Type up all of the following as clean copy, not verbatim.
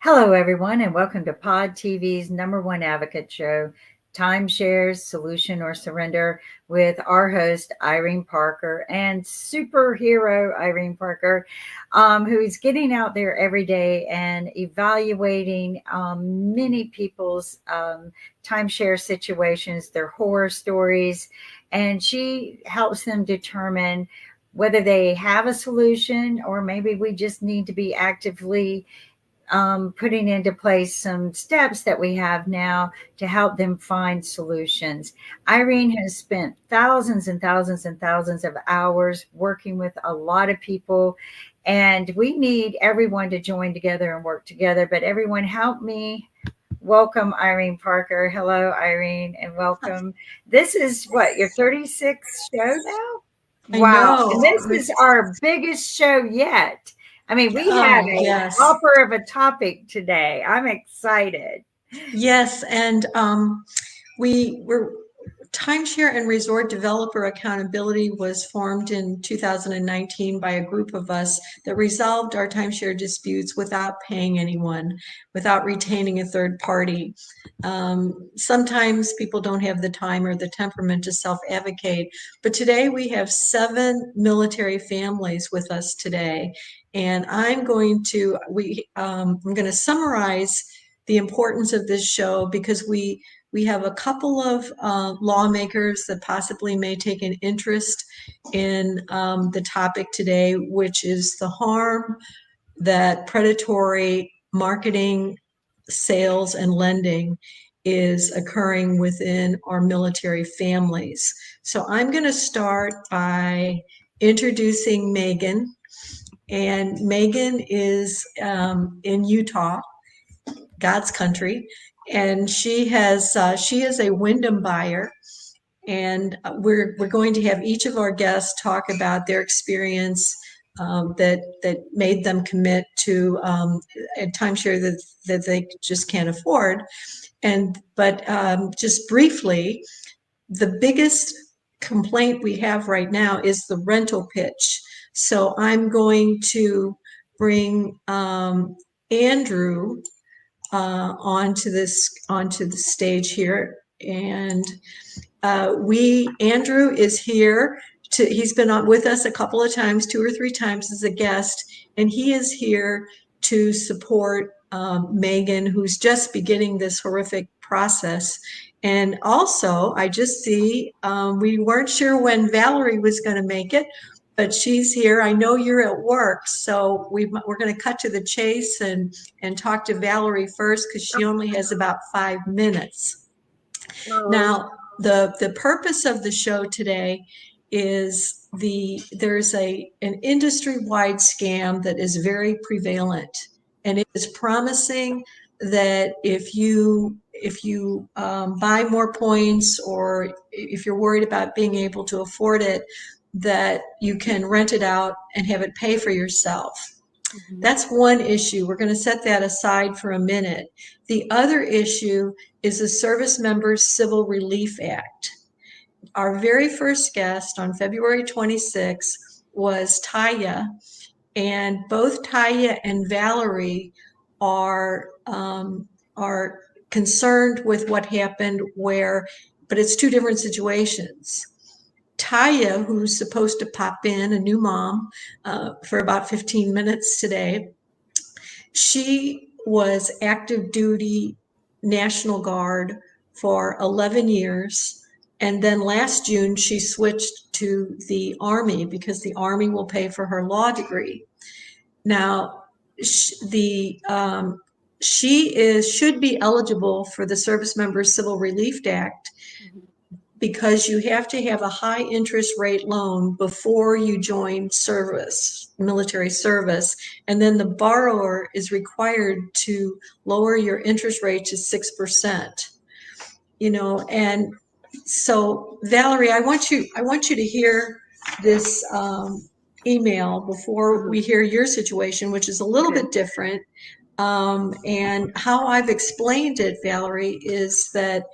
Hello, everyone, and welcome to Pod TV's #1 advocate show, Timeshares, Solution or Surrender, with our host, Irene Parker, and superhero Irene Parker, who is getting out there every day and evaluating many people's timeshare situations, their horror stories, and she helps them determine whether they have a solution or maybe we just need to be actively putting into place some steps that we have now to help them find solutions. Irene has spent thousands and thousands and thousands of hours working with a lot of people, and we need everyone to join together and work together. But everyone, help me welcome Irene Parker. Hello, Irene, and welcome. This is what, your 36th show now? I Wow. know. And this is our biggest show yet. I mean, we have Oh, a yes. hopper of a topic today. I'm excited. Yes. And we were Timeshare and Resort Developer Accountability was formed in 2019 by a group of us that resolved our timeshare disputes without paying anyone, without retaining a third party. Sometimes people don't have the time or the temperament to self-advocate, but today we have 7 military families with us today. And I'm going to summarize the importance of this show because we have a couple of lawmakers that possibly may take an interest in the topic today, which is the harm that predatory marketing, sales, and lending is occurring within our military families. So I'm going to start by introducing Megan. And Megan is in Utah, God's country, and she is a Wyndham buyer, and we're going to have each of our guests talk about their experience that made them commit to a timeshare that they just can't afford. But just briefly, the biggest complaint we have right now is the rental pitch. So I'm going to bring Andrew onto the stage here, and Andrew is here. He's been on with us a couple of times, 2 or 3 times as a guest, and he is here to support Megan, who's just beginning this horrific process. And also, I just see we weren't sure when Valerie was going to make it, but she's here. I know you're at work, so we're going to cut to the chase and talk to Valerie first because she only has about 5 minutes. Now, the purpose of the show today is there's an industry-wide scam that is very prevalent, and it is promising that if you buy more points, or if you're worried about being able to afford it, that you can rent it out and have it pay for yourself. Mm-hmm. That's one issue. We're going to set that aside for a minute. The other issue is the Service Members Civil Relief Act. Our very first guest on February 26th was Taya, and both Taya and Valerie are concerned with what happened but it's 2 different situations. Taya, who's supposed to pop in, a new mom, for about 15 minutes today, she was active duty National Guard for 11 years. And then last June, she switched to the Army because the Army will pay for her law degree. Now, should be eligible for the Service Members Civil Relief Act because you have to have a high interest rate loan before you join military service, and then the borrower is required to lower your interest rate to 6%. And so Valerie, I want you to hear this email before we hear your situation, which is a little bit different. And how I've explained it, Valerie, is that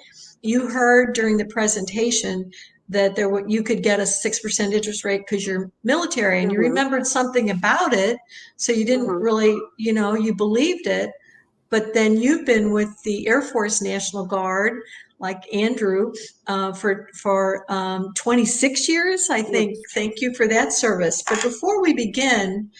you heard during the presentation that you could get a 6% interest rate because you're military, and you remembered something about it, so you didn't really, you believed it. but then you've been with the Air Force National Guard, like Andrew, for 26 years, I think. Yes. Thank you for that service. But before we begin,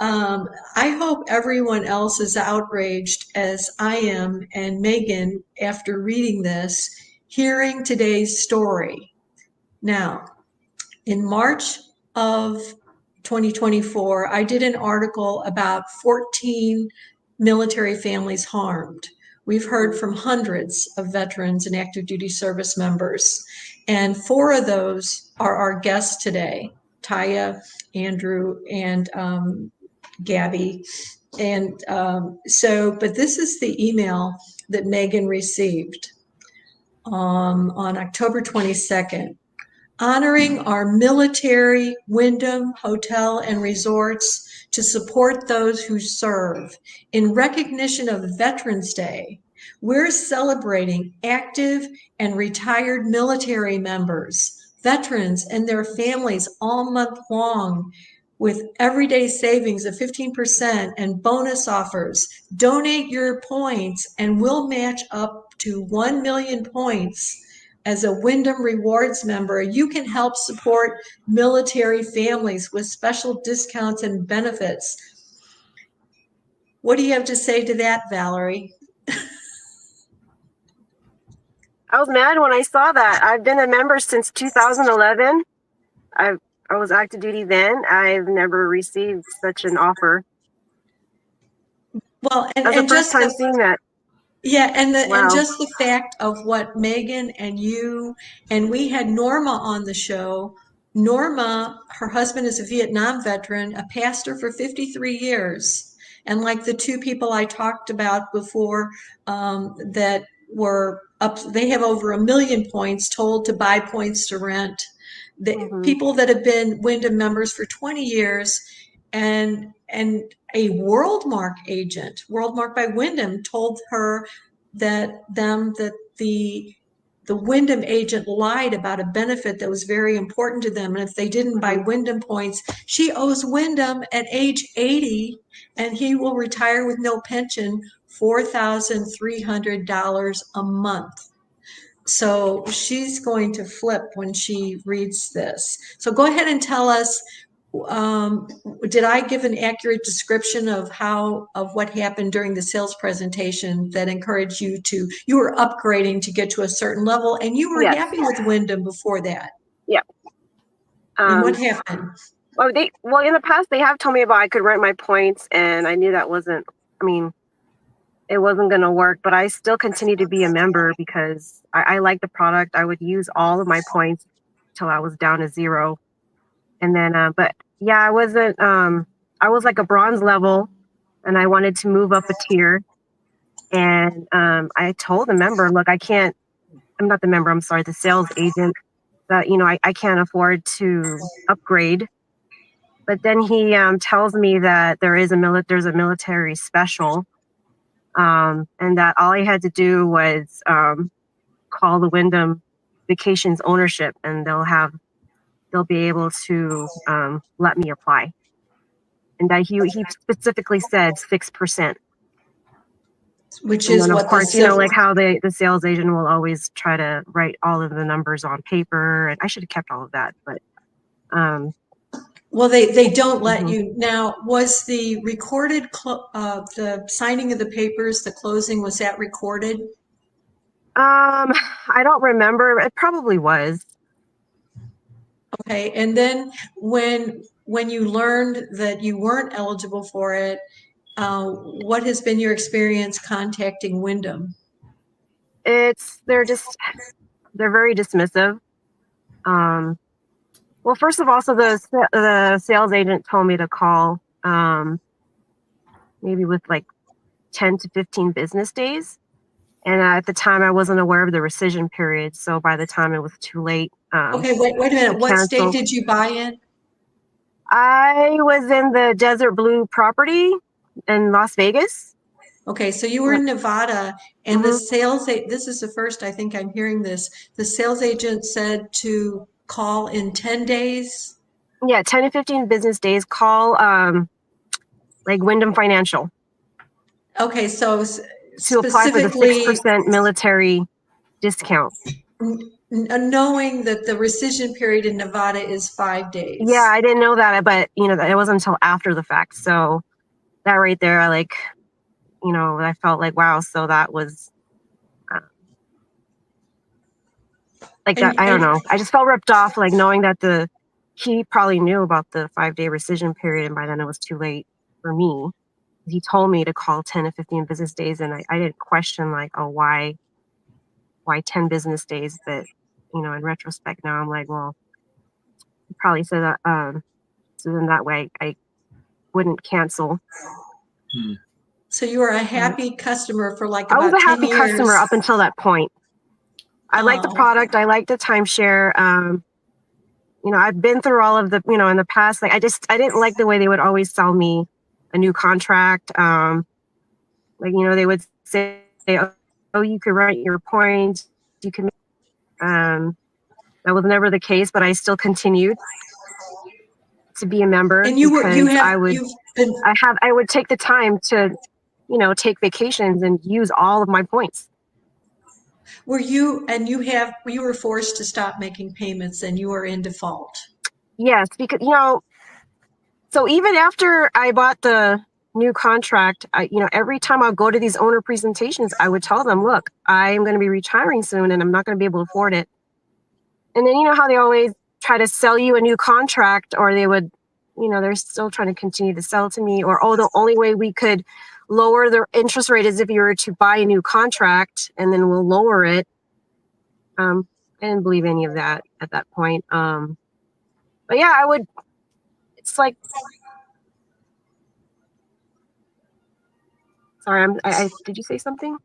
I hope everyone else is outraged as I am and Megan after reading this, hearing today's story. Now, in March of 2024, I did an article about 14 military families harmed. We've heard from hundreds of veterans and active duty service members, and 4 of those are our guests today, Taya, Andrew, and Gabby. And but this is the email that Megan received on October 22nd. Honoring our military, Wyndham Hotel and Resorts to support those who serve. In recognition of Veterans Day, we're celebrating active and retired military members, veterans, and their families all month long with everyday savings of 15% and bonus offers. Donate your points and we'll match up to 1 million points. As a Wyndham Rewards member, you can help support military families with special discounts and benefits. What do you have to say to that, Valerie? I was mad when I saw that. I've been a member since 2011. I was active duty then. I've never received such an offer. Well, That's the first time seeing that. Yeah, and Wow. just the fact of what Megan and you, and we had Norma on the show. Norma, her husband is a Vietnam veteran, a pastor for 53 years. And like the 2 people I talked about before that were up, they have over 1 million points told to buy points to rent. People that have been Wyndham members for 20 years and a Worldmark agent, Worldmark by Wyndham, told her that the Wyndham agent lied about a benefit that was very important to them. And if they didn't buy Wyndham points, she owes Wyndham at age 80, and he will retire with no pension, $4,300 a month. So she's going to flip when she reads this. So go ahead and tell us, did I give an accurate description of what happened during the sales presentation that encouraged you were upgrading to get to a certain level, and you were happy with Wyndham before that? Yeah. And what happened? Well, in the past they have told me about I could rent my points, and I knew that wasn't, it wasn't going to work, but I still continue to be a member because I like the product. I would use all of my points till I was down to 0. And then, but yeah, I wasn't, I was like a bronze level and I wanted to move up a tier. And I told the member, look, I'm not the member, I'm sorry, the sales agent, that, I can't afford to upgrade. But then he tells me that there's a military special. And that all I had to do was call the Wyndham Vacations ownership, and they'll be able to let me apply. And that he specifically said 6%, which is what, of course, like how the sales agent will always try to write all of the numbers on paper, and I should have kept all of that, but well, they don't let you. Now, was the recorded, the signing of the papers, the closing, was that recorded? I don't remember. It probably was. Okay, and then when you learned that you weren't eligible for it, what has been your experience contacting Wyndham? They're very dismissive. Well, first of all, so the sales agent told me to call maybe with like 10 to 15 business days. And at the time, I wasn't aware of the rescission period. So by the time it was too late. Okay, wait a minute. What state did you buy in? I was in the Desert Blue property in Las Vegas. Okay, so you were in Nevada, and the sales, this is the first I think I'm hearing this. The sales agent said to call in 10 days? Yeah, 10 to 15 business days. Call like Wyndham Financial. Okay, so to apply for the specifically 6% military discount. knowing that the rescission period in Nevada is 5 days. Yeah, I didn't know that, but that it wasn't until after the fact. So that right there, I felt like, wow. So that was like that. I don't know. I just felt ripped off, like knowing that he probably knew about the 5-day rescission period, and by then it was too late for me. He told me to call 10 to 15 business days, and I didn't question like, oh, why 10 business days? But in retrospect now, I'm like, well, he probably said that so then that way I wouldn't cancel. So you were a happy customer for like I was about a 10 happy years. customer up until that point. I like the product. I like the timeshare. I've been through all of the, in the past, like I didn't like the way they would always sell me a new contract. They would say, oh, you could write your points. You can, that was never the case, but I still continued to be a member. And I would take the time to, take vacations and use all of my points. You were forced to stop making payments and you were in default. Yes, because, so even after I bought the new contract, every time I'll go to these owner presentations, I would tell them, look, I'm going to be retiring soon and I'm not going to be able to afford it. And then, how they always try to sell you a new contract, or they would, they're still trying to continue to sell to me, or, oh, the only way we could lower the interest rate is if you were to buy a new contract and then we'll lower it. I didn't believe any of that at that point. But yeah, it's like, sorry, did you say something?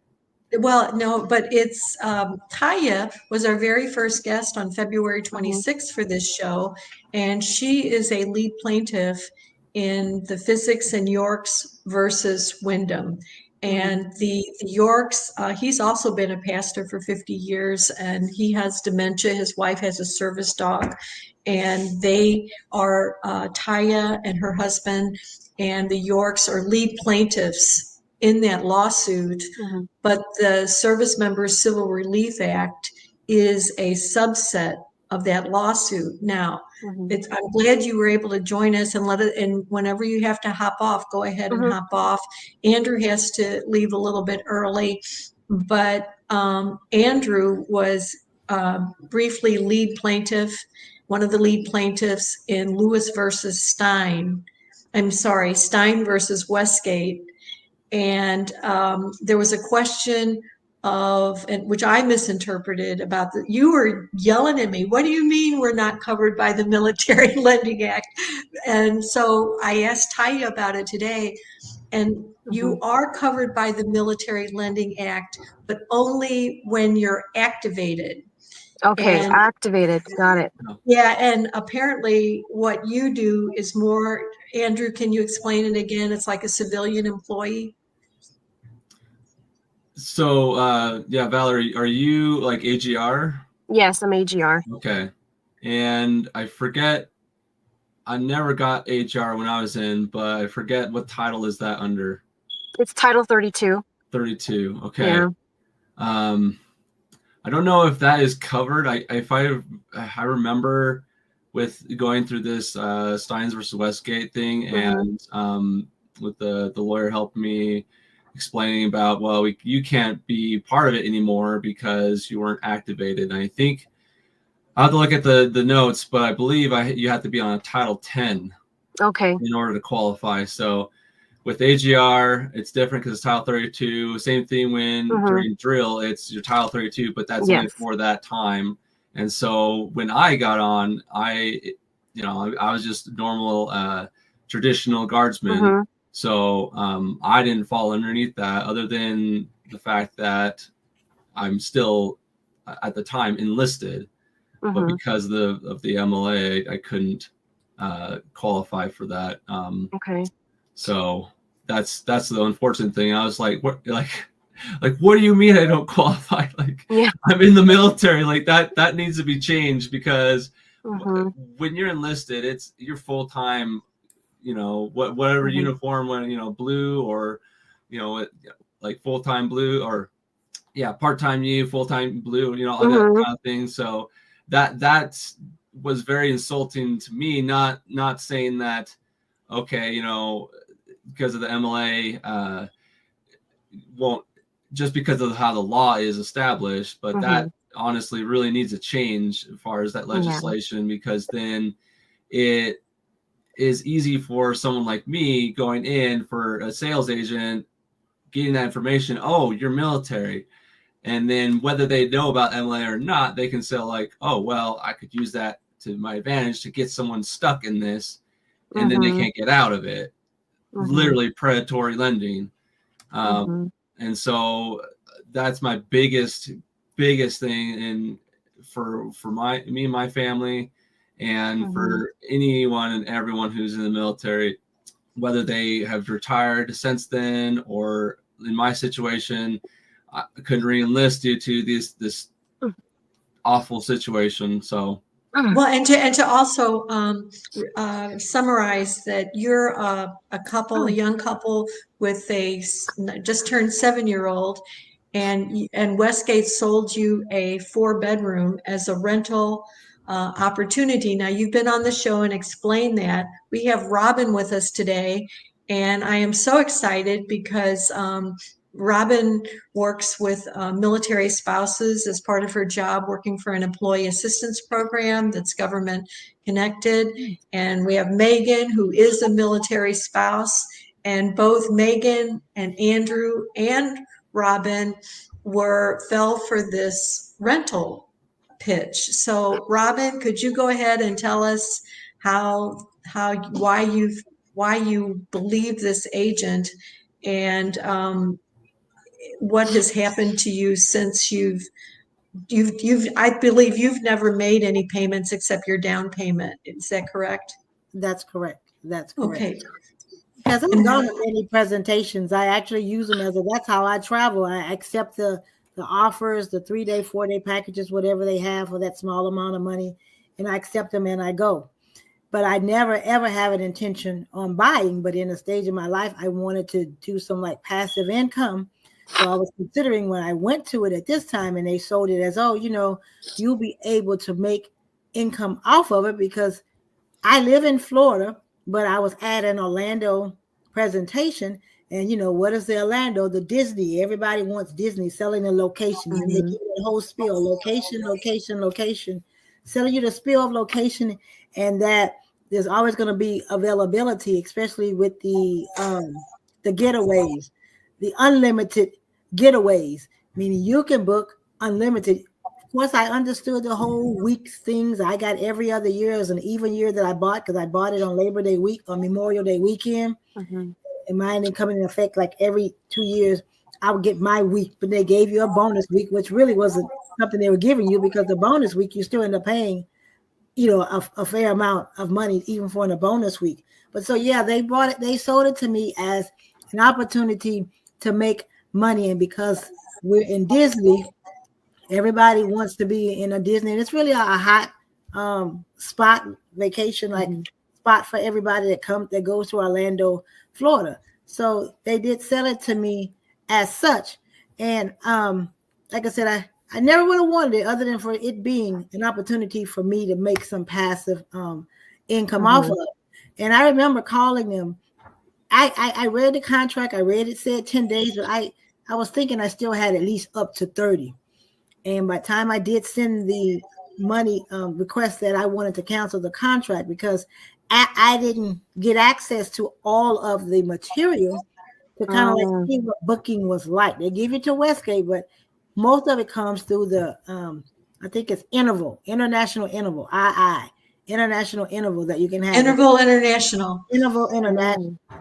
Well, no, but it's Taya was our very first guest on February 26th for this show, and she is a lead plaintiff in the Physics and Yorks versus Wyndham. And the Yorks, he's also been a pastor for 50 years, and he has dementia. His wife has a service dog, and they are Taya and her husband, and the Yorks are lead plaintiffs in that lawsuit. But the Service Members Civil Relief Act is a subset of that lawsuit. Now, I'm glad you were able to join us, and whenever you have to hop off, go ahead and hop off. Andrew has to leave a little bit early, but Andrew was briefly one of the lead plaintiffs in Lewis versus Stein. Stein versus Westgate. And there was a question which I misinterpreted about you were yelling at me. What do you mean we're not covered by the Military Lending Act? And so I asked Taya about it today. And you are covered by the Military Lending Act, but only when you're activated. Okay, activated. Got it. Yeah, and apparently what you do is more, Andrew, can you explain it again? It's like a civilian employee. So, yeah, Valerie, are you like AGR? Yes, I'm AGR. Okay. And I forget, I never got HR when I was in, but I forget what title is that under? It's Title 32. 32. Okay. Yeah. I don't know if that is covered. I remember with going through this Steins versus Westgate thing, and with the lawyer helped me explaining about, well, you can't be part of it anymore because you weren't activated. And I think I'll have to look at the notes, but I believe you have to be on a Title 10 in order to qualify. So with AGR, it's different because it's Title 32. Same thing when during drill, it's your Title 32, but that's only for that time. And so when I got on, I was just normal traditional guardsman. So I didn't fall underneath that, other than the fact that I'm still at the time enlisted, but because of the MLA, I couldn't qualify for that. So that's the unfortunate thing. I was like, what, what do you mean I don't qualify? I'm in the military. Like that needs to be changed, because when you're enlisted, you're full time. Whatever uniform, blue or like full-time blue, or part-time you, full-time blue, all that kind of thing. So that was very insulting to me, not saying that, okay, because of the MLA, won't, just because of how the law is established, but that honestly really needs to change as far as that legislation, because then it is easy for someone like me going in for a sales agent, getting that information, oh, you're military. And then whether they know about MLA or not, they can say like, oh, well, I could use that to my advantage to get someone stuck in this, and then they can't get out of it. Literally predatory lending. And so that's my biggest thing, and for me and my family, and for anyone and everyone who's in the military, whether they have retired since then, or in my situation, I couldn't re-enlist due to this awful situation. So well, and to also summarize that you're a young couple with a just turned 7-year-old, and Westgate sold you a 4-bedroom as a rental opportunity. Now, you've been on the show and explained that. We have Robin with us today, and I am so excited because Robin works with military spouses as part of her job, working for an employee assistance program that's government connected. And we have Megan, who is a military spouse, and both Megan and Andrew and Robin fell for this rental pitch. So Robin, could you go ahead and tell us why you believe this agent, and what has happened to you since I believe you've never made any payments except your down payment. Is that correct? That's correct. Okay. Because I've gone to many presentations. I actually use them that's how I travel. I accept the offers, the 3-day, 4-day packages, whatever they have for that small amount of money, and I accept them and I go. But I never ever have an intention on buying. But in a stage of my life, I wanted to do some like passive income. So I was considering when I went to it at this time, and they sold it as, you'll be able to make income off of it, because I live in Florida, but I was at an Orlando presentation, and what is the Orlando? The Disney. Everybody wants Disney, selling the location. And they give you the whole spiel, location, selling you the spiel of location, and that there's always going to be availability, especially with the getaways, the unlimited getaways, meaning you can book unlimited. Of course, I understood the whole week things. I got every other year as an even year that I bought, because I bought it on Labor Day week, on Memorial Day weekend. And mine didn't come into effect like every 2 years. I would get my week, but they gave you a bonus week, which really wasn't something they were giving you, because the bonus week you still end up paying, a fair amount of money even for in a bonus week. But so they sold it to me as an opportunity to make money. And because we're in Disney, everybody wants to be in a Disney, and it's really a hot spot, vacation spot for everybody that goes to Orlando, Florida. So they did sell it to me as such. And like I said, I never would have wanted it other than for it being an opportunity for me to make some passive income off of it. And I remember calling them. I read the contract. I read it said 10 days, but I was thinking I still had at least up to 30. And by the time I did send the money request that I wanted to cancel the contract, because I didn't get access to all of the material to kind of like see what booking was like. They give it to Westgate, but most of it comes through the, I think it's International Interval, International Interval that you can have. Interval International.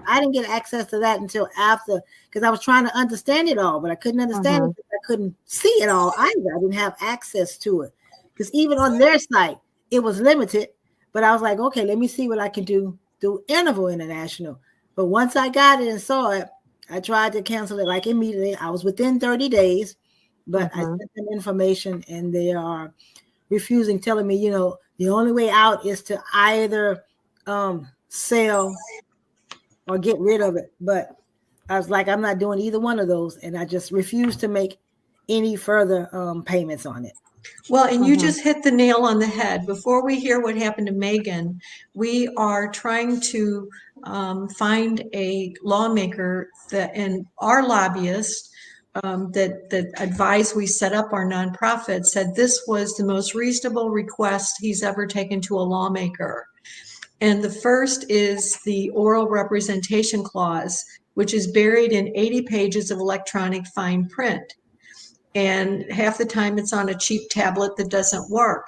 I didn't get access to that until after, because I was trying to understand it all, but I couldn't understand it because I couldn't see it all either. I didn't have access to it, because even on their site, it was limited. But I was like, okay, let me see what I can do through Interval International. But once I got it and saw it, I tried to cancel it like immediately. I was within 30 days, but I sent them information and they are refusing, telling me, the only way out is to either sell or get rid of it. But I was like, I'm not doing either one of those. And I just refused to make any further payments on it. Well, and you just hit the nail on the head. Before we hear what happened to Megan, we are trying to find a lawmaker and our lobbyist that advised we set up our nonprofit said this was the most reasonable request he's ever taken to a lawmaker. And the first is the oral representation clause, which is buried in 80 pages of electronic fine print. And half the time it's on a cheap tablet that doesn't work.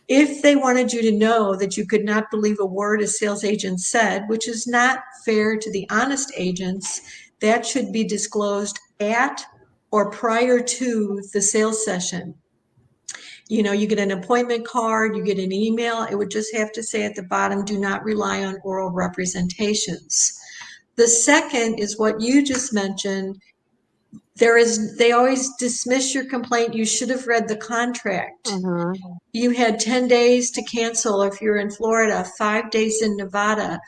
If they wanted you to know that you could not believe a word a sales agent said, which is not fair to the honest agents, that should be disclosed at or prior to the sales session. You know, you get an appointment card, you get an email, it would just have to say at the bottom, do not rely on oral representations. The second is what you just mentioned. They always dismiss your complaint. You should have read the contract. You had 10 days to cancel if you're in Florida, 5 days in Nevada.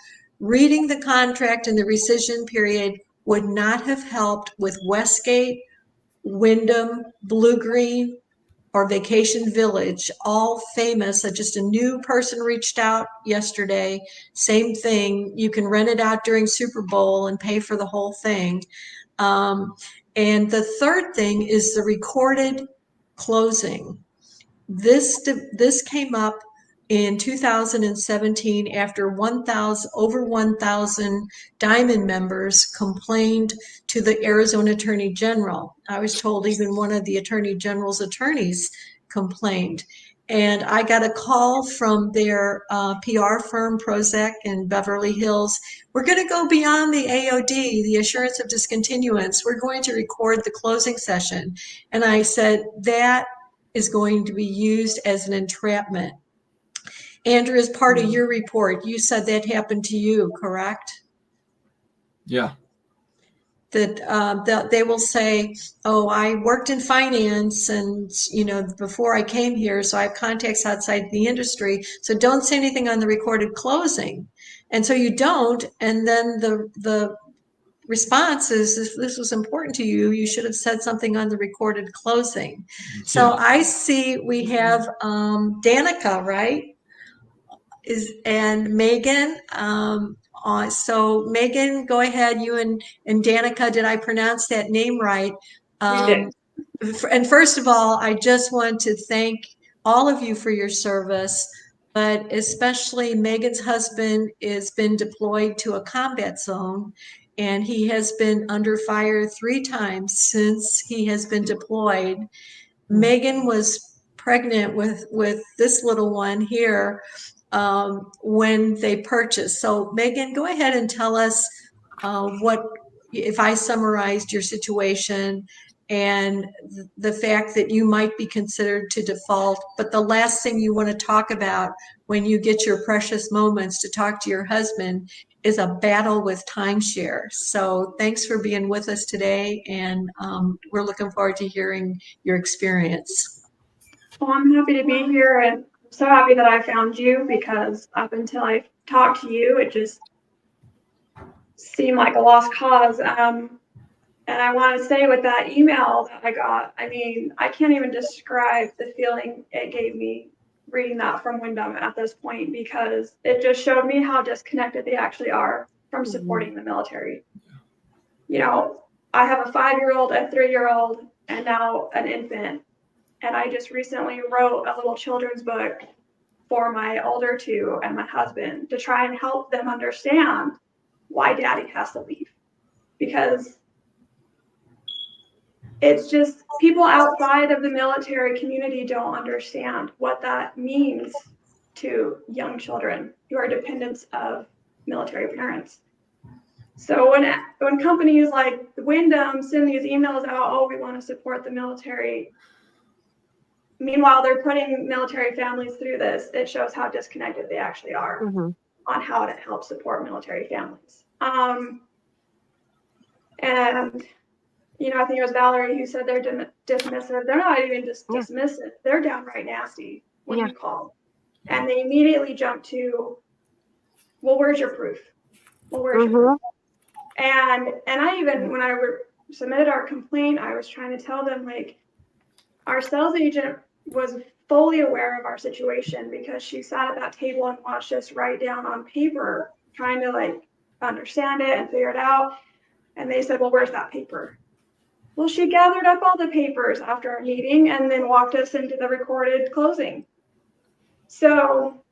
Reading the contract and the rescission period would not have helped with Westgate, Wyndham, Blue Green, or Vacation Village, all famous. Just a new person reached out yesterday. Same thing. You can rent it out during Super Bowl and pay for the whole thing. And the third thing is the recorded closing. This came up in 2017 after over 1,000 Diamond members complained to the Arizona Attorney General. I was told even one of the Attorney General's attorneys complained. And I got a call from their PR firm, Prozac in Beverly Hills. We're going to go beyond the AOD, the assurance of discontinuance. We're going to record the closing session. And I said, that is going to be used as an entrapment. Andrew, as part of your report, you said that happened to you, correct? Yeah. That they will say, oh, I worked in finance and, you know, before I came here, so I have contacts outside the industry, so don't say anything on the recorded closing. And so you don't, and then the response is, if this was important to you, you should have said something on the recorded closing. So I see we have Danica, right? And Megan. So Megan, go ahead. You and Danica, did I pronounce that name right? You did. And first of all, I just want to thank all of you for your service, but especially Megan's husband has been deployed to a combat zone, and he has been under fire 3 times since he has been deployed. Megan was pregnant with this little one here when they purchased. So Megan, go ahead and tell us what, if I summarized your situation and the fact that you might be considered to default, but the last thing you want to talk about when you get your precious moments to talk to your husband is a battle with timeshare. So thanks for being with us today, and we're looking forward to hearing your experience. Well, I'm happy to be here, and I'm so happy that I found you, because up until I talked to you, it just seemed like a lost cause. And I want to say, with that email that I got, I mean, I can't even describe the feeling it gave me reading that from Wyndham at this point, because it just showed me how disconnected they actually are from supporting the military. You know, I have a 5-year-old, a 3-year-old, and now an infant. And I just recently wrote a little children's book for my older 2 and my husband to try and help them understand why daddy has to leave. Because it's just, people outside of the military community don't understand what that means to young children who are dependents of military parents. So when companies like Wyndham send these emails out, oh, we want to support the military, meanwhile they're putting military families through this, it shows how disconnected they actually are on how to help support military families. And you know, I think it was Valerie who said they're dismissive. They're not even just dismissive. They're downright nasty when you call. And they immediately jump to, well, where's your proof? Well, where's your proof? And I even, when I submitted our complaint, I was trying to tell them, like, our sales agent was fully aware of our situation because she sat at that table and watched us write down on paper, trying to like understand it and figure it out. And they said, well, where's that paper? Well, she gathered up all the papers after our meeting and then walked us into the recorded closing. So,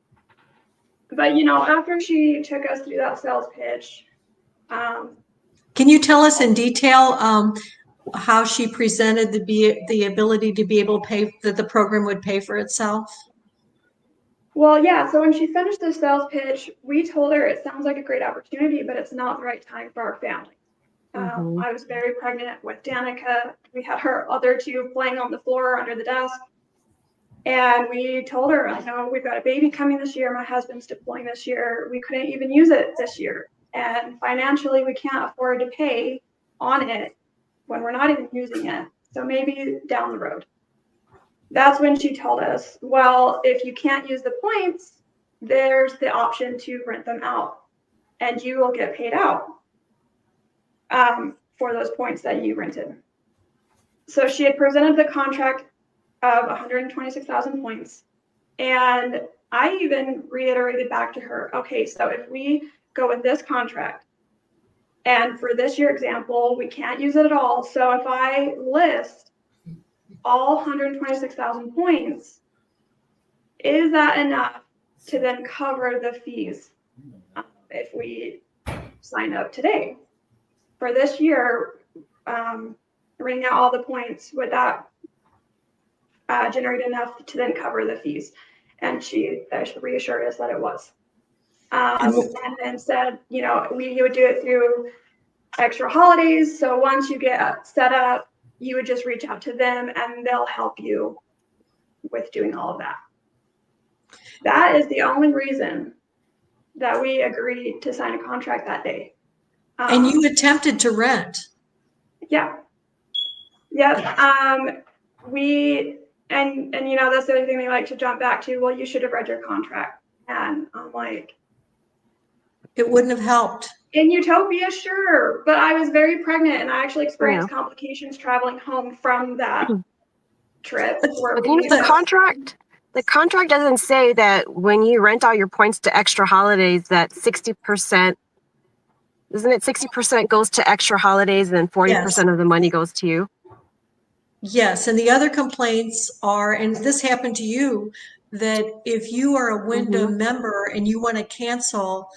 but you know, after she took us through that sales pitch. Can you tell us in detail how she presented the ability to be able to pay, that the program would pay for itself? Well, yeah, so when she finished the sales pitch, we told her it sounds like a great opportunity, but it's not the right time for our family. I was very pregnant with Danica. We had her other two playing on the floor under the desk. And we told her, I know we've got a baby coming this year. My husband's deploying this year. We couldn't even use it this year. And financially, we can't afford to pay on it when we're not even using it. So maybe down the road. That's when she told us, well, if you can't use the points, there's the option to rent them out and you will get paid out for those points that you rented. So she had presented the contract of 126,000 points. And I even reiterated back to her, okay, so if we go with this contract, and for this year example, we can't use it at all. So if I list all 126,000 points, is that enough to then cover the fees if we sign up today? For this year, renting out all the points, would that generate enough to then cover the fees? And she reassured us that it was. And then said, you know, you would do it through extra holidays. So once you get set up, you would just reach out to them and they'll help you with doing all of that. That is the only reason that we agreed to sign a contract that day. And you attempted to rent. Yeah. Yep. And you know, that's the other thing they like to jump back to. Well, you should have read your contract. And I'm like, it wouldn't have helped. In utopia, sure. But I was very pregnant and I actually experienced complications traveling home from that trip. But you know, the contract doesn't say that when you rent out your points to extra holidays that 60%, isn't it 60% goes to extra holidays and then 40% of the money goes to you? Yes, and the other complaints are, and this happened to you, that if you are a Wyndham member and you want to cancel,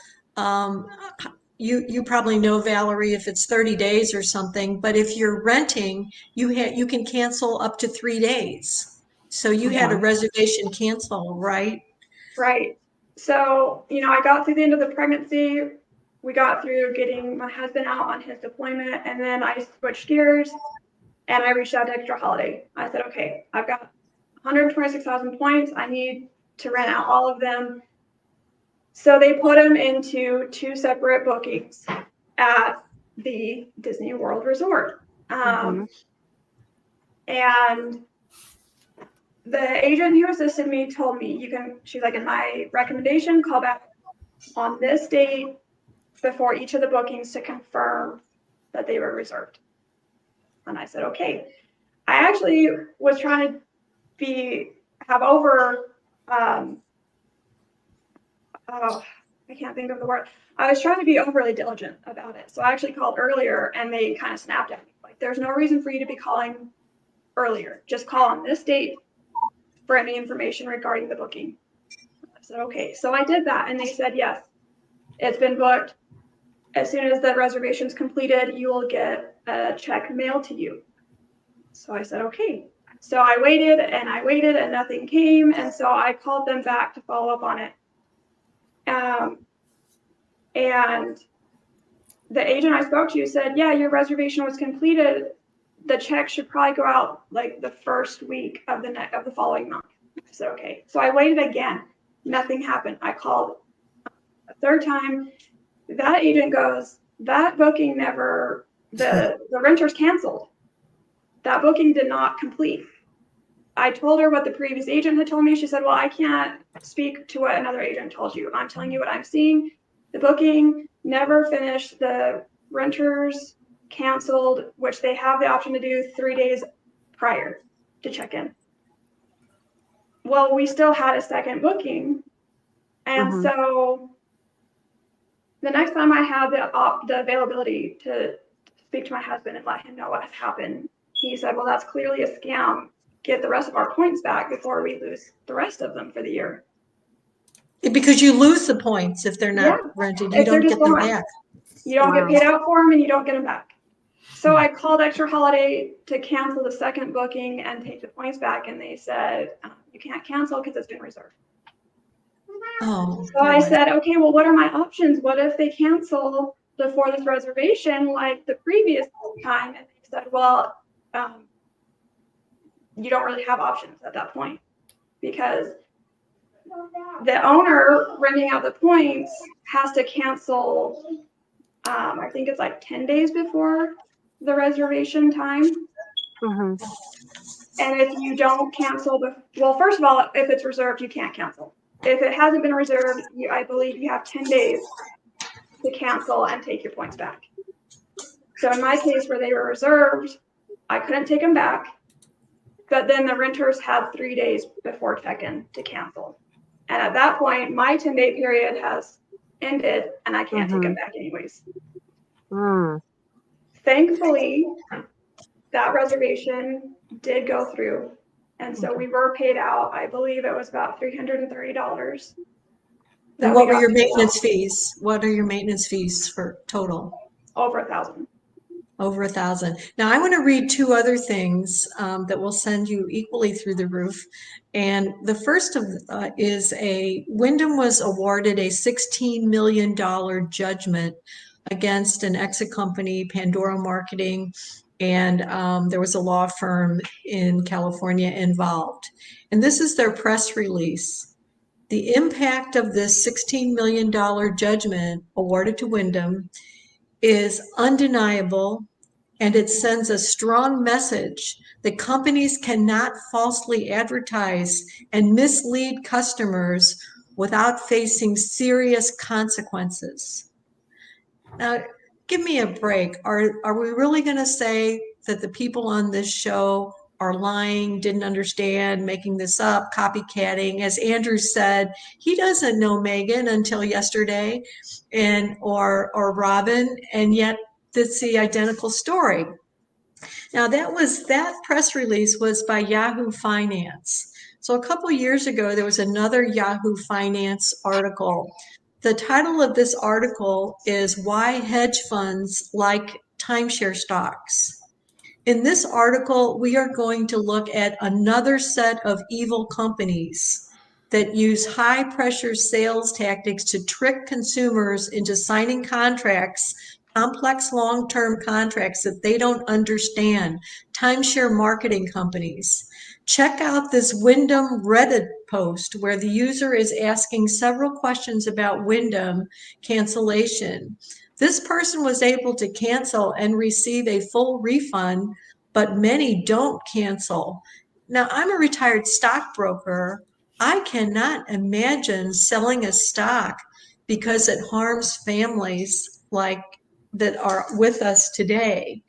you probably know, Valerie, if it's 30 days or something, but if you're renting, you can cancel up to 3 days. So you had a reservation cancel, right? Right. So, you know, I got through the end of the pregnancy. We got through getting my husband out on his deployment, and then I switched gears and I reached out to Extra Holiday. I said, okay, I've got 126,000 points. I need to rent out all of them. So they put them into 2 separate bookings at the Disney World Resort. And the agent who assisted me told me, she's like, in my recommendation, call back on this date before each of the bookings to confirm that they were reserved. And I said, okay. I actually was trying to have over, I can't think of the word. I was trying to be overly diligent about it. So I actually called earlier and they kind of snapped at me. Like, there's no reason for you to be calling earlier. Just call on this date for any information regarding the booking. I said, okay. So I did that and they said, yes, it's been booked. As soon as the reservation's completed, you will get a check mailed to you. So I said, okay. So I waited and nothing came. And so I called them back to follow up on it. And the agent I spoke to said, yeah, your reservation was completed. The check should probably go out like the first week of the following month. I said, okay. So I waited again. Nothing happened. I called a third time. That agent goes, that booking never, the renter's canceled. That booking did not complete. I told her what the previous agent had told me. She said, well, I can't speak to what another agent told you. I'm telling you what I'm seeing. The booking never finished the renters canceled, which they have the option to do 3 days prior to check in. Well, we still had a second booking. And so the next time I had the availability to speak to my husband and let him know what has happened, he said, well, that's clearly a scam. Get the rest of our points back before we lose the rest of them for the year. Because you lose the points if they're not rented. You don't get them back. You don't get paid out for them and you don't get them back. So I called Extra Holiday to cancel the second booking and take the points back. And they said, you can't cancel because it's been reserved. Oh, so I said, okay, well, what are my options? What if they cancel before this reservation like the previous time? And they said, well, you don't really have options at that point because the owner renting out the points has to cancel, I think it's like 10 days before the reservation time. And if you don't cancel, well, first of all, if it's reserved, you can't cancel. If it hasn't been reserved, I believe you have 10 days to cancel and take your points back. So in my case where they were reserved, I couldn't take them back. But then the renters had 3 days before check-in to cancel. And at that point, my 10-day period has ended and I can't take them back anyways. Thankfully, that reservation did go through. And so we were paid out, I believe it was about $330. And what were your maintenance fees? What are your maintenance fees for total? Over $1,000. Over $1,000. Now I want to read two other things that will send you equally through the roof. And the first of is Wyndham was awarded a $16 million judgment against an exit company, Pandora Marketing, and there was a law firm in California involved. And this is their press release. The impact of this $16 million judgment awarded to Wyndham is undeniable, and it sends a strong message that companies cannot falsely advertise and mislead customers without facing serious consequences. Now, give me a break. Are we really going to say that the people on this show are lying, didn't understand, making this up, copycatting? As Andrew said, he doesn't know Megan until yesterday, or Robin, and yet it's the identical story. Now that press release was by Yahoo Finance. So a couple years ago, there was another Yahoo Finance article. The title of this article is Why Hedge Funds Like Timeshare Stocks. In this article, we are going to look at another set of evil companies that use high pressure sales tactics to trick consumers into signing contracts, complex long-term contracts that they don't understand. Timeshare marketing companies. Check out this Wyndham Reddit post where the user is asking several questions about Wyndham cancellation. This person was able to cancel and receive a full refund, but many don't cancel. Now, I'm a retired stockbroker. I cannot imagine selling a stock because it harms families like that are with us today.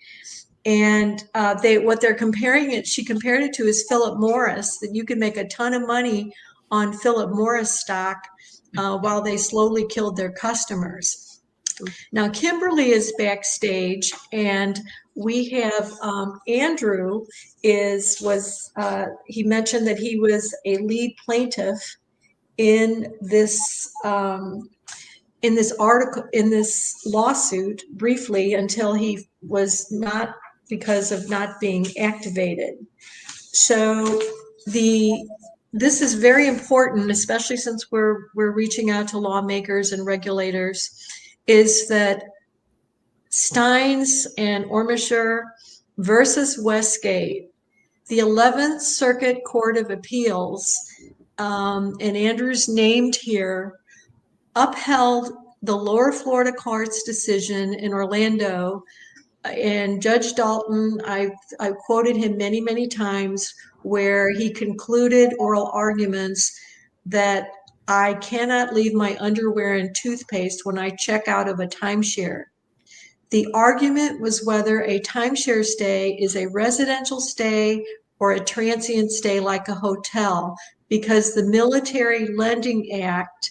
And what they're comparing it, she compared it to is Philip Morris, that you can make a ton of money on Philip Morris stock while they slowly killed their customers. Now, Kimberly is backstage, and we have Andrew he mentioned that he was a lead plaintiff in this article, in this lawsuit, briefly until he was not, because of not being activated. So this is very important, especially since we're reaching out to lawmakers and regulators, is that Steins and Ormischer versus Westgate, the 11th Circuit Court of Appeals, and Andrew's named here, upheld the lower Florida court's decision in Orlando. And Judge Dalton, I've quoted him many, many times, where he concluded oral arguments that I cannot leave my underwear and toothpaste when I check out of a timeshare. The argument was whether a timeshare stay is a residential stay or a transient stay like a hotel, because the Military Lending Act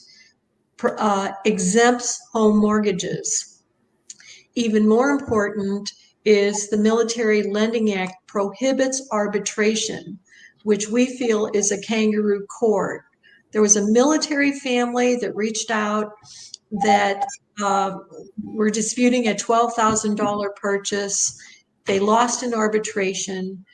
exempts home mortgages. Even more important is the Military Lending Act prohibits arbitration, which we feel is a kangaroo court. There was a military family that reached out that were disputing a $12,000 purchase. They lost in arbitration.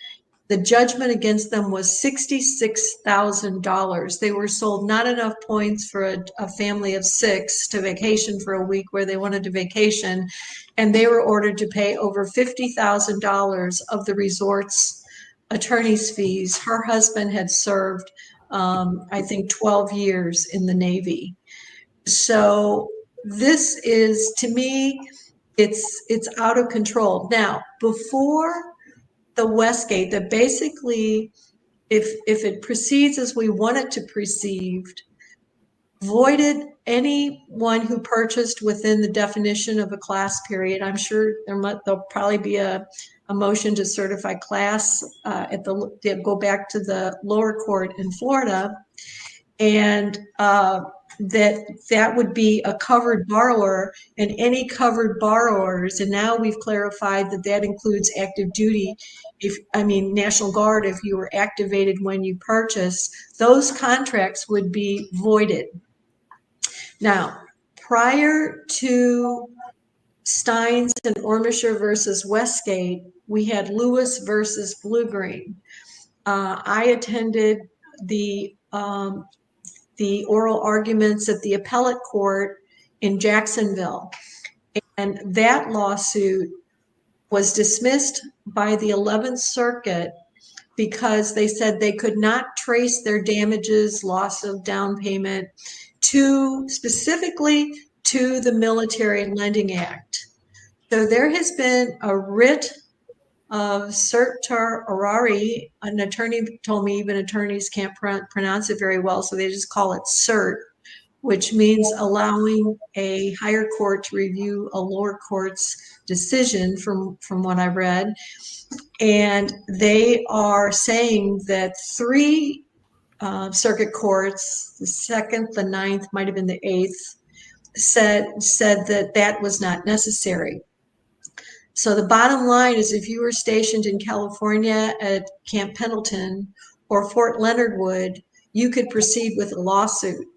The judgment against them was $66,000. They were sold not enough points for a family of 6 to vacation for a week where they wanted to vacation, and they were ordered to pay over $50,000 of the resort's attorney's fees. Her husband had served, I think, 12 years in the Navy. So this is, to me, it's out of control. Now, before the Westgate, that basically, if it proceeds as we want it to proceed, voided anyone who purchased within the definition of a class period. I'm sure there'll probably be a motion to certify class go back to the lower court in Florida, and that would be a covered borrower, and any covered borrowers, and now we've clarified that includes active duty, National Guard, if you were activated when you purchased, those contracts would be voided. Now, prior to Steins and Ormisher versus Westgate, we had Lewis versus Blue Green. I attended the oral arguments at the appellate court in Jacksonville, and that lawsuit was dismissed by the 11th Circuit because they said they could not trace their damages, loss of down payment, specifically to the Military Lending Act. So there has been a writ of certiorari. An attorney told me even attorneys can't pronounce it very well, so they just call it cert, which means allowing a higher court to review a lower court's decision, from what I read. And they are saying that 3 circuit courts, the 2nd, the 9th, might have been the 8th, said that was not necessary. So the bottom line is, if you were stationed in California at Camp Pendleton or Fort Leonard Wood, you could proceed with a lawsuit.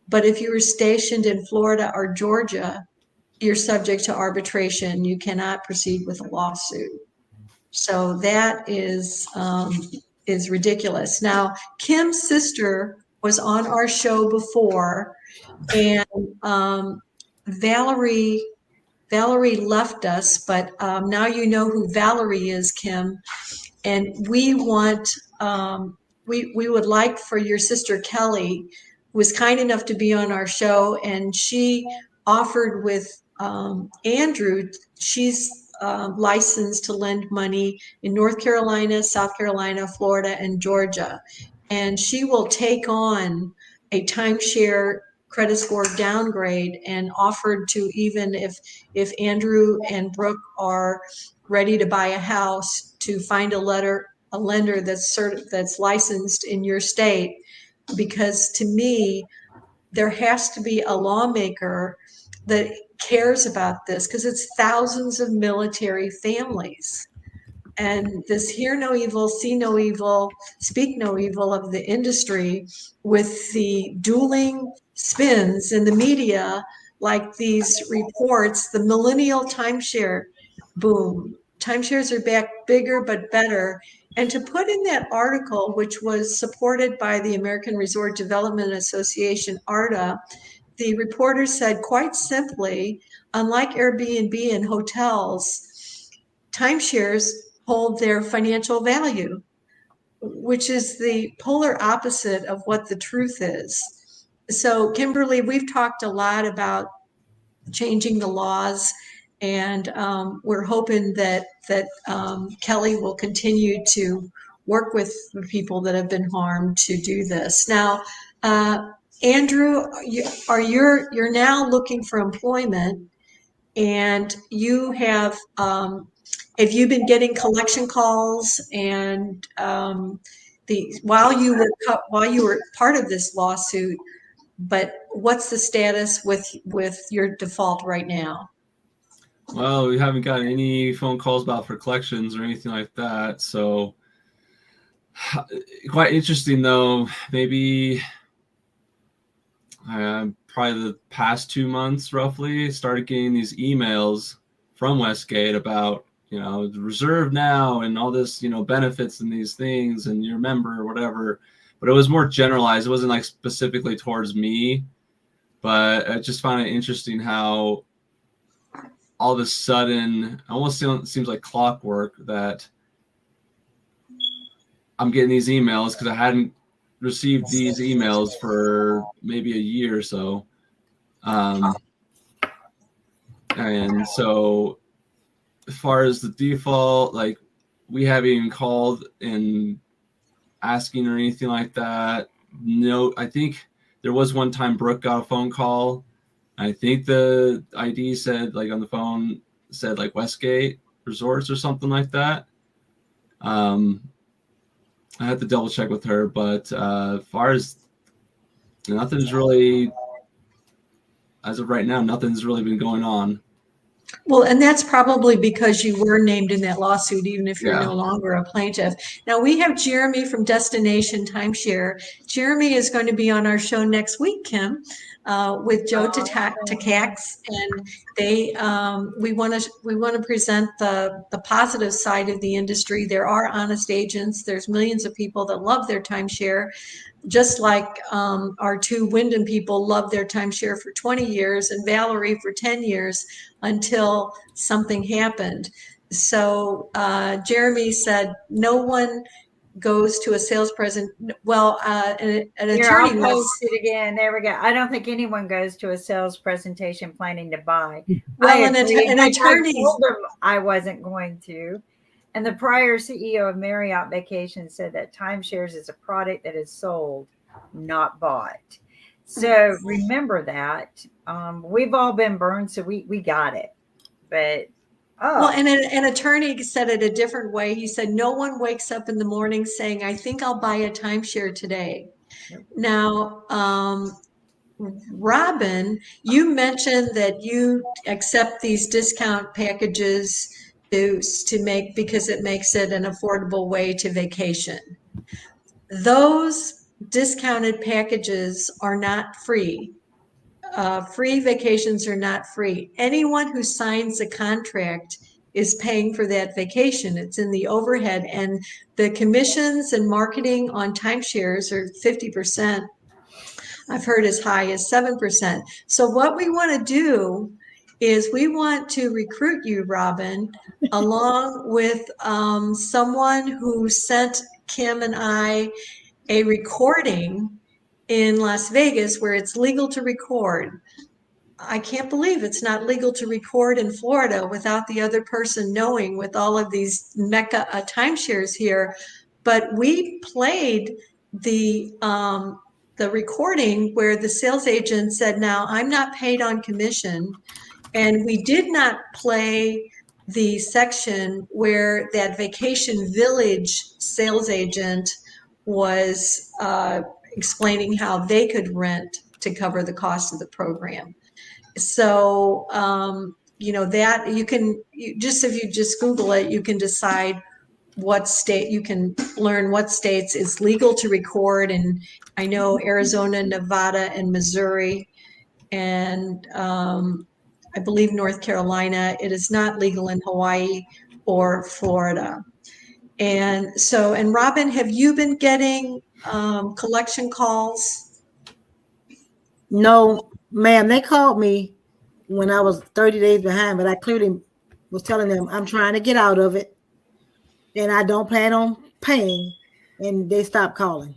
But if you were stationed in Florida or Georgia, you're subject to arbitration. You cannot proceed with a lawsuit. So that is ridiculous. Now, Kim's sister was on our show before, and Valerie left us, but now you know who Valerie is, Kim. And we want, we would like for your sister Kelly, who was kind enough to be on our show, and she offered with Andrew. She's licensed to lend money in North Carolina, South Carolina, Florida, and Georgia. And she will take on a timeshare credit score downgrade, and offered to, even if Andrew and Brooke are ready to buy a house, to find a lender that's licensed in your state. Because to me, there has to be a lawmaker that cares about this, because it's thousands of military families. And this hear no evil, see no evil, speak no evil of the industry, with the dueling spins in the media, like these reports, the millennial timeshare boom. Timeshares are back bigger but better. And to put in that article, which was supported by the American Resort Development Association, ARDA, the reporter said, quite simply, unlike Airbnb and hotels, timeshares hold their financial value, which is the polar opposite of what the truth is. So, Kimberly, we've talked a lot about changing the laws, and we're hoping that Kelly will continue to work with the people that have been harmed to do this. Now, Andrew, you're now looking for employment, and you have you been getting collection calls and while you were part of this lawsuit? But what's the status with your default right now? Well, we haven't gotten any phone calls about for collections or anything like that. So quite interesting though. Maybe probably the past 2 months roughly started getting these emails from Westgate about, reserve now and all this, benefits and these things and you're a member or whatever. But it was more generalized. It wasn't like specifically towards me, but I just found it interesting how all of a sudden, almost seems like clockwork, that I'm getting these emails because I hadn't received these emails for maybe a year or so. And so as far as the default, like we haven't even called and asking or anything like that. No, I think there was one time Brooke got a phone call. I think the ID said, like on the phone, said like Westgate Resorts or something like that. I had to double check with her, but as far as nothing's really, as of right now, nothing's really been going on. Well, and that's probably because you were named in that lawsuit, even if you're Yeah. no longer a plaintiff. Now, we have Jeremy from Destination Timeshare. Jeremy is going to be on our show next week, Kim, with Joe Takacs, and we want to present the positive side of the industry. There are honest agents. There's millions of people that love their timeshare. Just like our two Wyndham people loved their timeshare for 20 years and Valerie for 10 years until something happened. So Jeremy said no one goes to a sales present. Well, an attorney I'll post it again. There we go. I don't think anyone goes to a sales presentation planning to buy. Well, an attorney told them I wasn't going to. And the prior CEO of Marriott Vacations said that timeshares is a product that is sold, not bought. So remember that. We've all been burned, so we got it. But well, and an attorney said it a different way. He said, no one wakes up in the morning saying, I think I'll buy a timeshare today. Yep. Now, Robin, you mentioned that you accept these discount packages to make, because it makes it an affordable way to vacation. Those discounted packages are not free. Free vacations are not free. Anyone who signs a contract is paying for that vacation. It's in the overhead, and the commissions and marketing on timeshares are 50%. I've heard as high as 7%. So what we want to do is we want to recruit you, Robin, along with someone who sent Kim and I a recording in Las Vegas where it's legal to record. I can't believe it's not legal to record in Florida without the other person knowing, with all of these mecca timeshares here. But we played the recording where the sales agent said, now I'm not paid on commission. And we did not play the section where that Vacation Village sales agent was explaining how they could rent to cover the cost of the program. So, that you can, if you just Google it, you can decide what state, you can learn what states it's legal to record. And I know Arizona, Nevada, and Missouri, and I believe North Carolina. It is not legal in Hawaii or Florida. And so, and Robin, have you been getting collection calls? No, ma'am. They called me when I was 30 days behind, but I clearly was telling them I'm trying to get out of it and I don't plan on paying, and they stopped calling.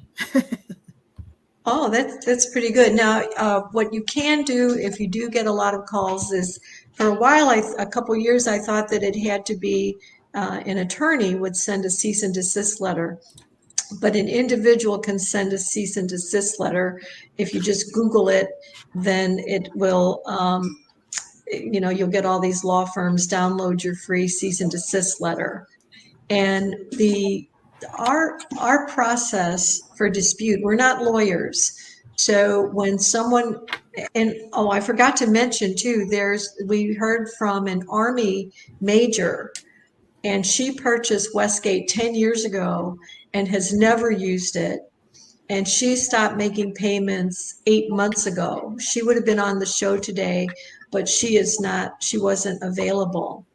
Oh, that's pretty good. Now, what you can do if you do get a lot of calls is, for a while, a couple of years, I thought that it had to be an attorney would send a cease and desist letter, but an individual can send a cease and desist letter. If you just Google it, then it will you'll get all these law firms, download your free cease and desist letter. And our process for dispute, we're not lawyers. So when someone, and I forgot to mention too, we heard from an Army major, and she purchased Westgate 10 years ago and has never used it. And she stopped making payments 8 months ago. She would have been on the show today, but she wasn't available.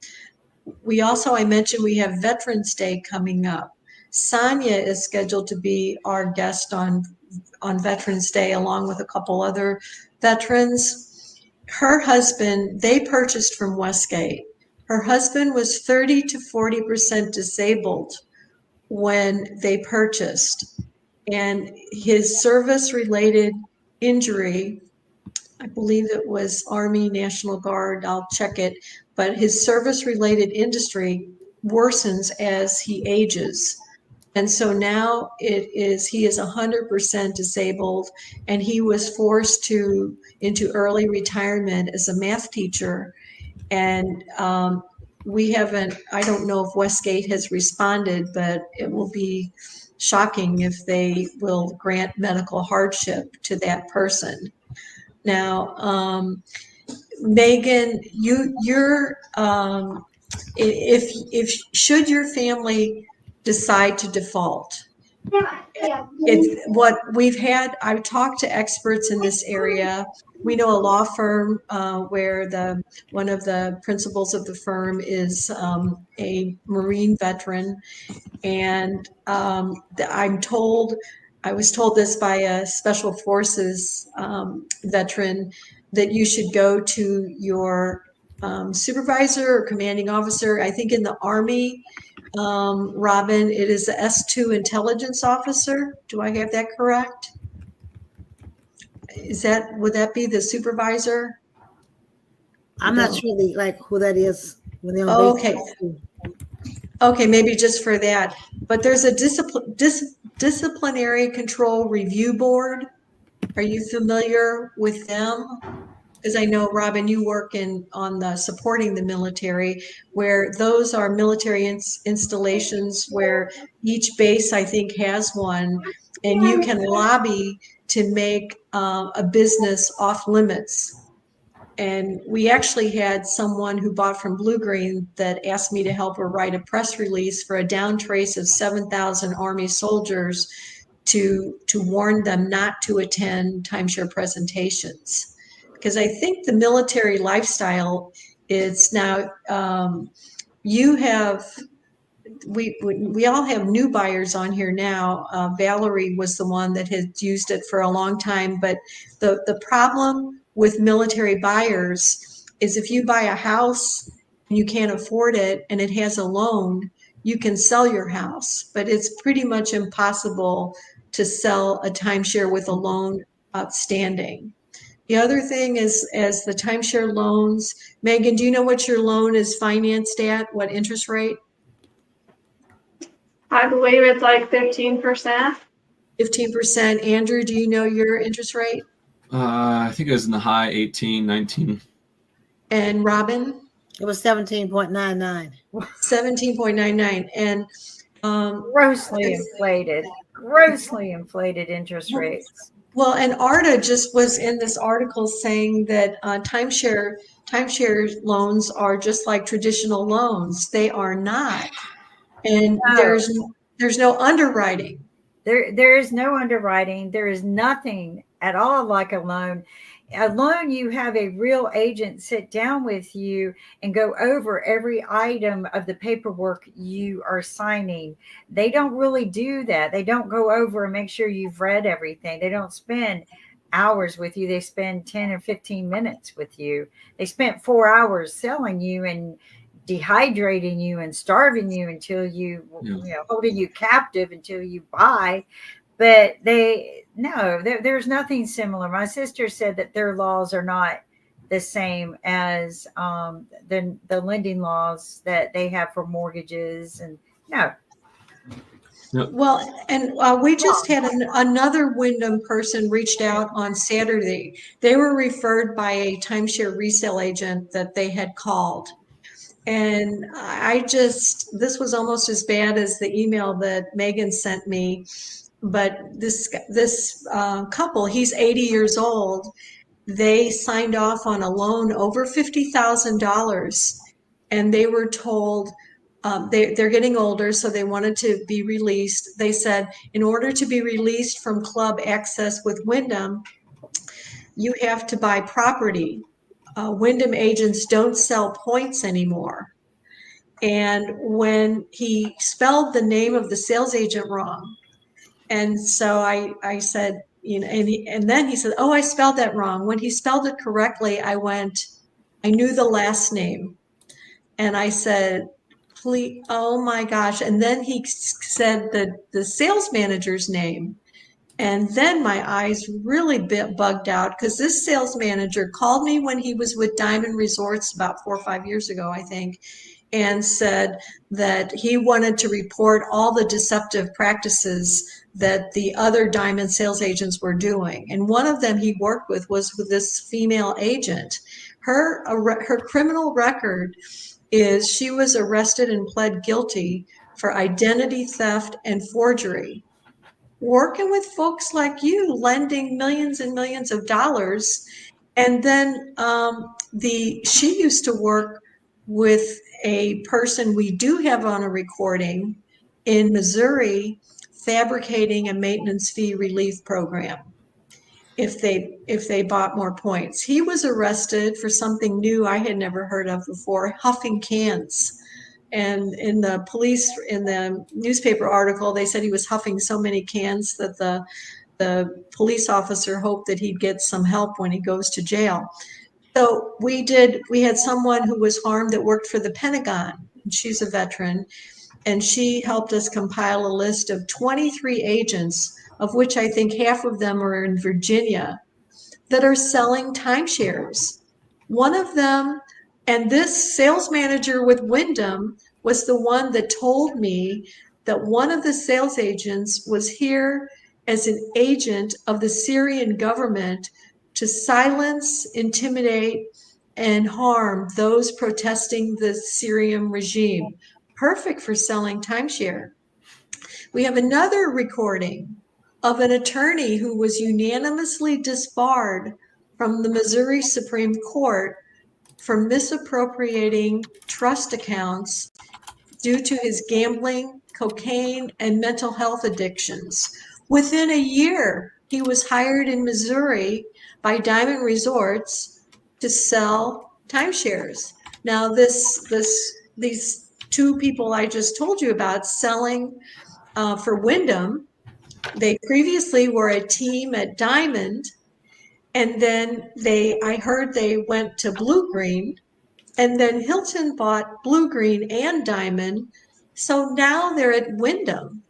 We also, I mentioned we have Veterans Day coming up. Sonia is scheduled to be our guest on Veterans Day, along with a couple other veterans. Her husband, they purchased from Westgate. Her husband was 30 to 40% disabled when they purchased. And his service-related injury, I believe it was Army National Guard, I'll check it, but his service-related industry worsens as he ages. And so now he is 100% disabled, and he was forced into early retirement as a math teacher. And I don't know if Westgate has responded, but it will be shocking if they will grant medical hardship to that person. Now, Megan, you're if should your family decide to default, it's what we've had. I've talked to experts in this area. We know a law firm where one of the principals of the firm is a Marine veteran, and I was told this by a Special Forces veteran, that you should go to your supervisor or commanding officer. I think in the Army, Robin, it is the S2 intelligence officer. Do I have that correct? Would that be the supervisor? I'm not sure who that is. When they're on Okay. Okay, maybe just for that. But there's a disciplinary control review board. Are you familiar with them? Because I know, Robin, you work on the supporting the military, where those are military installations where each base, I think, has one, and you can lobby to make a business off limits. And we actually had someone who bought from Blue Green that asked me to help her write a press release for a down trace of 7,000 Army soldiers to warn them not to attend timeshare presentations. Because I think the military lifestyle is now, we all have new buyers on here now. Valerie was the one that had used it for a long time, but the problem with military buyers is if you buy a house and you can't afford it and it has a loan, you can sell your house, but it's pretty much impossible to sell a timeshare with a loan outstanding. The other thing is, as the timeshare loans, Megan, do you know what your loan is financed at? What interest rate? I believe it's like 15%. 15%. Andrew, do you know your interest rate? I think it was in the high 18, 19. And Robin? It was 17.99. 17.99. And grossly inflated interest rates. Well, and Arda just was in this article saying that timeshare loans are just like traditional loans. They are not. And there's no underwriting. There is no underwriting. There is nothing at all like a loan. A loan, you have a real agent sit down with you and go over every item of the paperwork you are signing. They don't really do that. They don't go over and make sure you've read everything. They don't spend hours with you. They spend 10 or 15 minutes with you. They spent 4 hours selling you and dehydrating you and starving you until holding you captive until you buy. But there's nothing similar. My sister said that their laws are not the same as the lending laws that they have for mortgages. And no. Yep. Well, and we just had another Wyndham person reached out on Saturday. They were referred by a timeshare resale agent that they had called. And this was almost as bad as the email that Megan sent me. But this couple, he's 80 years old. They signed off on a loan over $50,000, and they were told they're getting older, so they wanted to be released. They said, in order to be released from club access with Wyndham, you have to buy property. Wyndham agents don't sell points anymore. And when he spelled the name of the sales agent wrong, and so I said, you know, and then he said, oh, I spelled that wrong. When he spelled it correctly, I knew the last name. And I said, please, oh my gosh. And then he said the sales manager's name. And then my eyes really bugged out, because this sales manager called me when he was with Diamond Resorts about 4 or 5 years ago, I think, and said that he wanted to report all the deceptive practices that the other Diamond sales agents were doing. And one of them he worked with was with this female agent. Her criminal record is she was arrested and pled guilty for identity theft and forgery. Working with folks like you, lending millions and millions of dollars. And then she used to work with a person we do have on a recording in Missouri, fabricating a maintenance fee relief program if they bought more points. He was arrested for something new I had never heard of before, huffing cans. And in the newspaper article, they said he was huffing so many cans that the police officer hoped that he'd get some help when he goes to jail. So we had someone who was harmed that worked for the Pentagon. She's a veteran, and she helped us compile a list of 23 agents, of which I think half of them are in Virginia, that are selling timeshares. One of them, and this sales manager with Wyndham was the one that told me that one of the sales agents was here as an agent of the Syrian government to silence, intimidate, and harm those protesting the Syrian regime. Perfect for selling timeshare. We have another recording of an attorney who was unanimously disbarred from the Missouri Supreme Court for misappropriating trust accounts due to his gambling, cocaine, and mental health addictions. Within a year, he was hired in Missouri by Diamond Resorts to sell timeshares. Now, these two people I just told you about selling for Wyndham, they previously were a team at Diamond, and then I heard they went to Blue Green, and then Hilton bought Blue Green and Diamond, so now they're at Wyndham.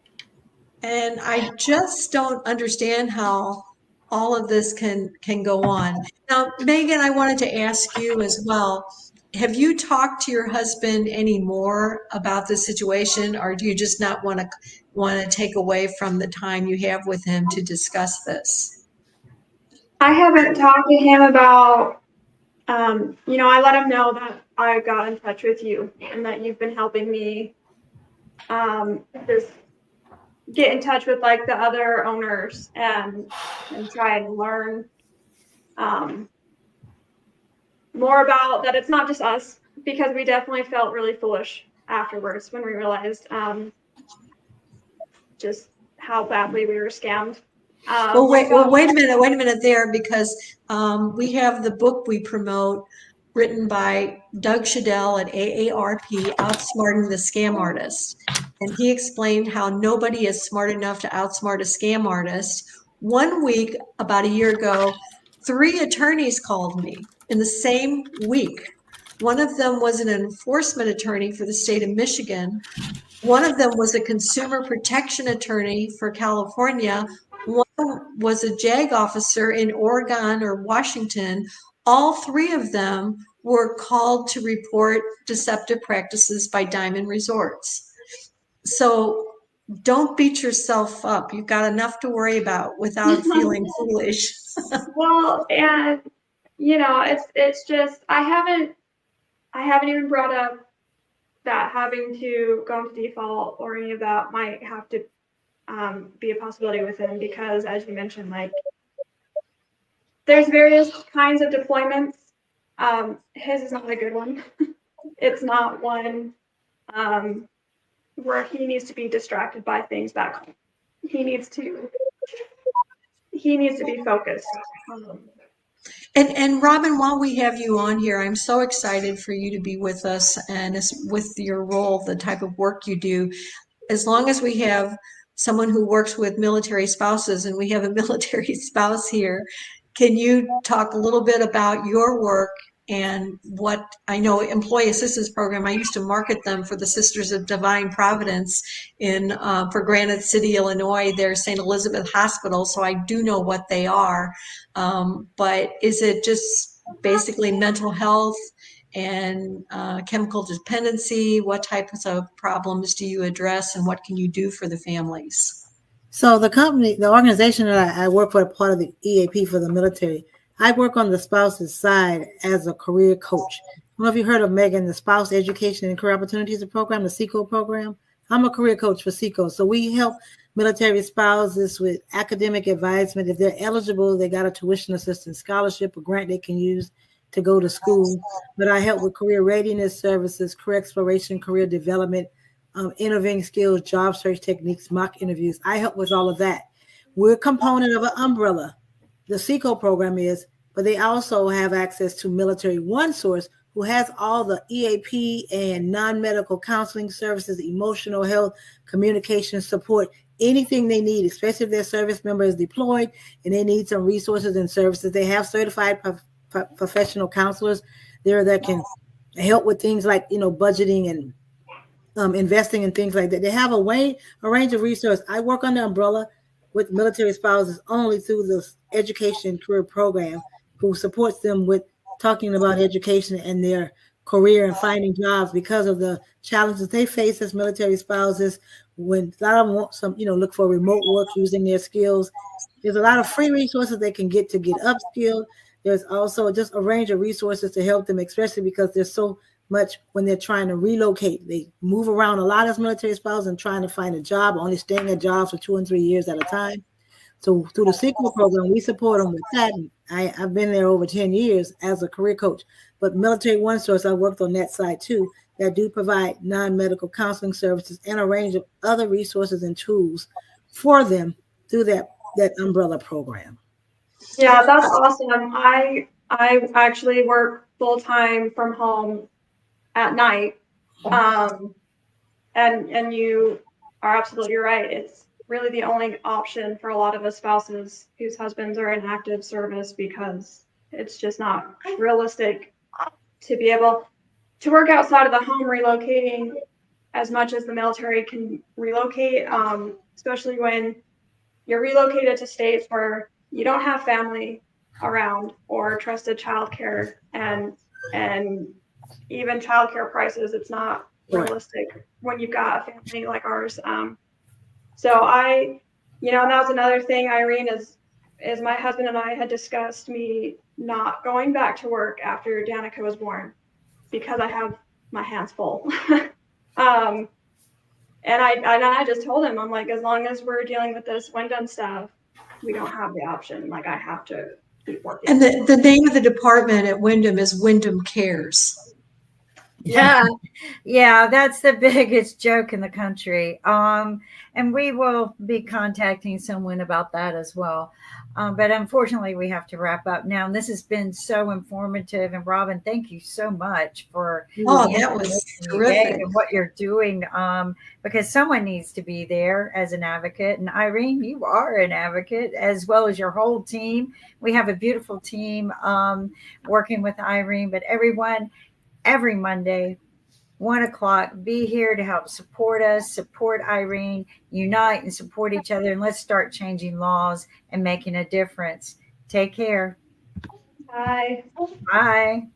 And I just don't understand how all of this can go on. Now, Megan, I wanted to ask you as well, have you talked to your husband any more about the situation, or do you just not want to take away from the time you have with him to discuss this? I haven't talked to him about, I let him know that I got in touch with you and that you've been helping me just get in touch with like the other owners and try and learn more about that. It's not just us, because we definitely felt really foolish afterwards when we realized just how badly we were scammed. Wait a minute there, because we have the book we promote written by Doug Shadell at AARP, Outsmarting the Scam Artist. And he explained how nobody is smart enough to outsmart a scam artist. 1 week, about a year ago, 3 attorneys called me in the same week. One of them was an enforcement attorney for the state of Michigan. One of them was a consumer protection attorney for California. One was a JAG officer in Oregon or Washington. All 3 of them were called to report deceptive practices by Diamond Resorts. So don't beat yourself up. You've got enough to worry about without feeling foolish. Well, and it's just I haven't even brought up that having to go into default or any of that might have to be a possibility with him, because as you mentioned, like there's various kinds of deployments. His is not a good one. It's not one where he needs to be distracted by things back home. He needs to be focused. And Robin, while we have you on here, I'm so excited for you to be with us, and with your role, the type of work you do. As long as we have someone who works with military spouses, and we have a military spouse here, can you talk a little bit about your work and what I know Employee Assistance Program? I used to market them for the Sisters of Divine Providence for Granite City, Illinois. They're St. Elizabeth Hospital, so I do know what they are. But is it just basically mental health and chemical dependency? What types of problems do you address, and what can you do for the families? So the organization that I work for, part of the EAP for the military, I work on the spouse's side as a career coach. I don't know if you heard of Megan, the Spouse Education and Career Opportunities Program, the SECO program. I'm a career coach for SECO. So we help military spouses with academic advisement. If they're eligible, they got a tuition assistance scholarship, a grant they can use to go to school. But I help with career readiness services, career exploration, career development, interviewing skills, job search techniques, mock interviews. I help with all of that. We're a component of an umbrella. The SECO program is, but they also have access to Military One Source, who has all the EAP and non-medical counseling services, emotional health, communication support, anything they need, especially if their service member is deployed and they need some resources and services. They have certified professional counselors there that can help with things like, budgeting and investing and things like that. They have a range of resources. I work on the umbrella with military spouses only through the education career program, who supports them with talking about education and their career and finding jobs because of the challenges they face as military spouses. When a lot of them want some, look for remote work using their skills. There's a lot of free resources they can get to get upskilled. There's also just a range of resources to help them, especially because there's so much when they're trying to relocate. They move around a lot as military spouses and trying to find a job, only staying at jobs for 2 and 3 years at a time. So through the SECO program, we support them with that. I've been there over 10 years as a career coach. But Military One Source, I worked on that side too, that do provide non-medical counseling services and a range of other resources and tools for them through that umbrella program. Yeah, that's awesome. I actually work full-time from home at night. And you are absolutely right. It's really the only option for a lot of us spouses whose husbands are in active service, because it's just not realistic to be able to work outside of the home, relocating as much as the military can relocate, especially when you're relocated to states where you don't have family around or trusted childcare, and even childcare prices. It's not realistic when you've got a family like ours. So and that was another thing, Irene, is my husband and I had discussed me not going back to work after Danica was born, because I have my hands full. And I just told him, I'm like, as long as we're dealing with this Wyndham stuff, we don't have the option. Like, I have to keep working. And the name of the department at Wyndham is Wyndham Cares. Yeah, that's the biggest joke in the country. And we will be contacting someone about that as well. But unfortunately, we have to wrap up now. And this has been so informative. And Robin, thank you so much for that was terrific and what you're doing. Because someone needs to be there as an advocate. And Irene, you are an advocate, as well as your whole team. We have a beautiful team working with Irene. But everyone, every Monday, 1:00, be here to help support us, support Irene, unite and support each other. And let's start changing laws and making a difference. Take care. Bye. Bye.